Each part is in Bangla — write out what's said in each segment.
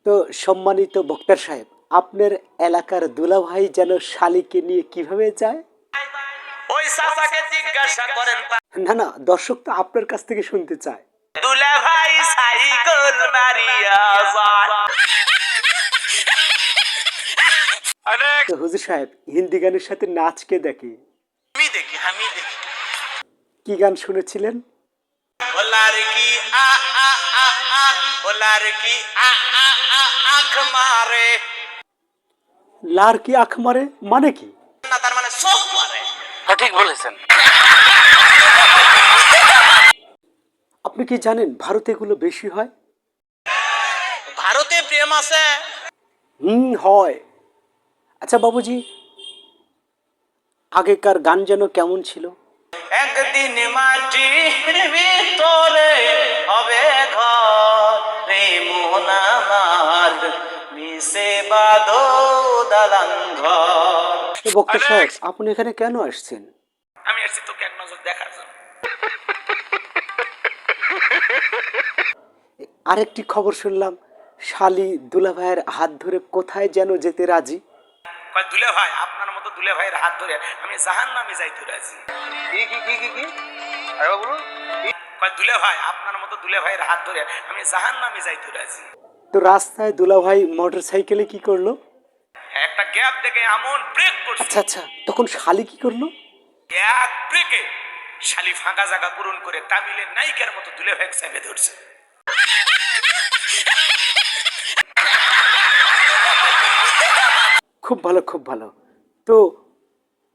তো সম্মানিত বক্তার সাহেব, আপনার এলাকার দুলাভাই যেন শালিকে নিয়ে কিভাবে যায়? ওই চাচাকে জিজ্ঞাসা করেন না না, দর্শক তো আপনার কাছ থেকে শুনতে চায়। দুলাভাই সাইকেল মারিয়া যায়। তো হুজুর সাহেব, হিন্দি গানের সাথে নাচ কে দেখে? আমি দেখি। কি গান শুনেছিলেন? ও লড়কি আ আ আ আ, ও লড়কি আ আ আ আঁখ মারে। লার কি আখ মারে মানে কি? না, তার মানে চোখ মারে। সঠিক বলেছেন। আপনি কি জানেন ভারতে এগুলো বেশি হয়? ভারতে প্রেম আছে। হয়। আচ্ছা বাবুজি, আগেকার গান যেন কেমন ছিল? একদিন মাটির ভিতরে হবে ঘর, রে মোহন আমার মিশে বাঁধো দালান ঘর। তো বক্তা সাহেব, আপনি এখানে কেন আসছেন? আমি আসছি তোকে এক নজর দেখার জন্য। আরেকটি খবর শুনলাম, শালি দুলাভাইয়ের হাত ধরে কোথায় যেন যেতে রাজি। দুলে ভাই, আপনার মতো দুলে ভাইয়ের হাত ধরে আমি জাহান্নামে যাইতে রাজি। কি আরে বলুন। দুলে ভাই, আপনার মতো দুলে ভাইয়ের হাত ধরে আমি জাহান্নামে যাইতে রাজি। তো রাস্তায় দুলাভাই মোটর সাইকেলে কি করলো? একটা গ্যাপ দেখে এমন ব্রেক করছে। আচ্ছা আচ্ছা, তখন শালি কি করলো? এক ব্রেকে শালি ফাঁকা জায়গা পূরণ করে তামিলের নায়িকার মতো দুলে ভাই চেপে ধরছে। খুব ভালো খুব ভালো। তো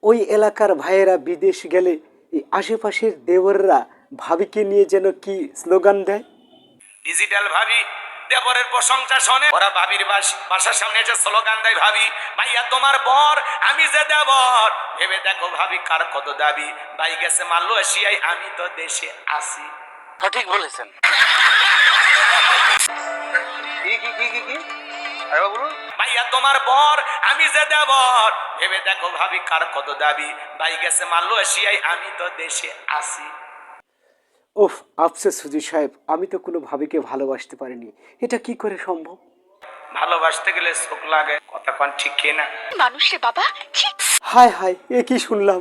ওই এলাকার ভাইয়েরা বিদেশ গেলে এই আশেপাশের দেবররা ভাবিকে নিয়ে যেন কি স্লোগান দেয়? ডিজিটাল ভাবি দেবরের প্রশংসা শোনে, ওরা ভাবির বাসার সামনে এসে স্লোগান দেয়, ভাবি ভাইয়া তোমার বর, আমি যে দেবর, ভেবে দেখো ভাবি কার কত দাবি, ভাই গেছে মালয়েশিয়ায়, আমি তো দেশে আসি। সঠিক বলেছেন। কি আরে বলুন। ভাইয়া তোমার বর, আমি যে দেবর, ভেবে দেখো ভাবি কার কত দাবি, ভাই গেছে মালয়েশিয়ায়, আমি তো দেশে আসি। ওফ, আফসোস হুজুর সাহেব, আমি তো কোনো ভাবিকে ভালোবাসতে পারিনি। এটা কি করে সম্ভব? ভালোবাসতে গেলে চোখ লাগে, কথা কোন ঠিক না? মানুষ রে বাবা। হায় হায়, এ কি শুনলাম!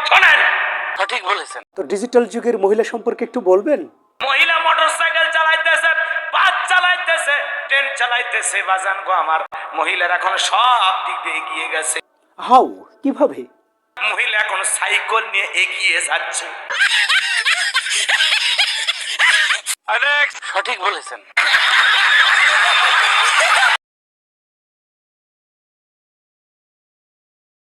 শোনেন, সঠিক বলেছেন। তো ডিজিটাল যুগের মহিলা সম্পর্কে একটু বলবেন? মহিলা মোটরসাইকেল চালাইতেছে, বাস চালাইতেছে, ট্রেন চালাইতেছে, বাজান গো আমার, মহিলার এখন সব দিক দিয়ে এগিয়ে গেছে। হাউ, কিভাবে? মহিলা এখন সাইকেল নিয়ে এগিয়ে যাচ্ছে। সঠিক বলেছেন।